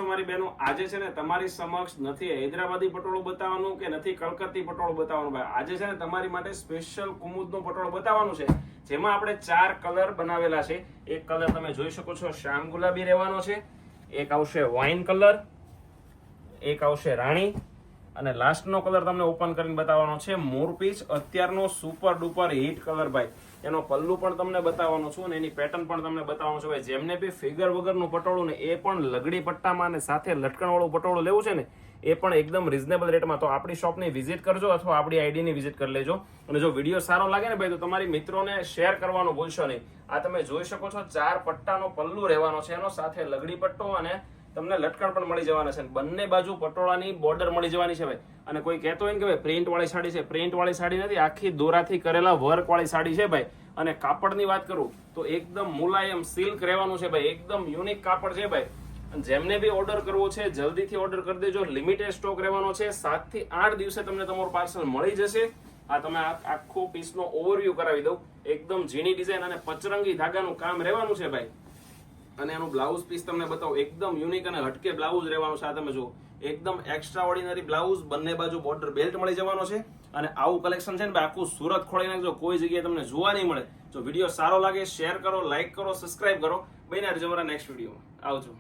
મારી બહેનો આજે છે ને તમારી સમક્ષ નથી હૈદરાબાદી પટોળું બતાવવાનું કે નથી કલકત્તી પટોળું બતાવવાનું ભાઈ. આજે છે ને તમારી માટે સ્પેશિયલ કુમુદનું પટોળું બતાવવાનું છે, જેમાં આપણે 4 કલર બનાવેલા છે. એક કલર તમે જોઈ શકો છો શ્યામ ગુલાબી રહેવાનો છે, એક આવશે વાઇન કલર, એક આવશે રાણી, અને લાસ્ટનો કલર તમને ઓપન કરીને બતાવવાનો છે મોરપીચ. અત્યારનો સુપર ડુપર હિટ કલર ભાઈ. એનો પલ્લુ પણ તમને બતાવવાનો છું અને એની પેટર્ન પણ તમને બતાવવાનો છું ભાઈ. જેમને બી ફિગર વગરનું પટોળું ને એ પણ લગડી પટ્ટામાં અને સાથે લટકણવાળું પટોળું લેવું છે ને એ પણ એકદમ રિઝનેબલ રેટમાં, તો આપણી શોપની વિઝિટ કરજો અથવા આપણી આઈડીની વિઝિટ કરી લેજો. અને જો વિડીયો સારો લાગે ને ભાઈ તો તમારી મિત્રોને શેર કરવાનું ભૂલશો નહીં. આ તમે જોઈ શકો છો 4 પટ્ટાનો પલ્લુ રહેવાનો છે, એનો સાથે લગડી પટ્ટો અને તમને લટકણ પણ મળી જવાના છે. બંને બાજુ પટોળાની બોર્ડર મળી જવાની છે ભાઈ. અને કોઈ કહેતો હોય ને કે ભાઈ પ્રિન્ટ વાળી સાડી છે, પ્રિન્ટ વાળી સાડી નથી, આખી દોરાથી કરેલા વર્ક વાળી સાડી છે ભાઈ. અને કાપડની વાત કરું તો એકદમ મુલાયમ સિલ્ક રહેવાનું છે ભાઈ, એકદમ યુનિક કાપડ છે ભાઈ. જેમને બી ઓર્ડર કરવો છે જલ્દીથી ઓર્ડર કરી દેજો. લિમિટેડ સ્ટોક રહેવાનો છે. 7 થી 8 દિવસે તમને તમારું પાર્સલ મળી જશે. આ તમે આખો પીસનો ઓવરવ્યુ કરાવી દઉં. એકદમ ઝીણી ડિઝાઇન અને પચરંગી ધાગાનું કામ રહેવાનું છે ભાઈ. અને એનું બ્લાઉઝ પીસ તમને બતાવો, એકદમ યુનિક અને હટકે બ્લાઉઝ રહેવાનું છે. આ તમે જુઓ એકદમ એક્સ્ટ્રા ઓર્ડિનરી બ્લાઉઝ, બંને બાજુ બોર્ડર બેલ્ટ મળી જવાનો છે. અને આવું કલેક્શન છે ને ભાઈ આખું સુરત ખોલી નાખજો, કોઈ જગ્યાએ તમને જોવા નહીં મળે. જો વિડીયો સારો લાગે શેર કરો, લાઈક કરો, સબસ્ક્રાઇબ કરો. બન્યા રહેજો અમારા નેક્સ્ટ વિડીયોમાં. આવજો.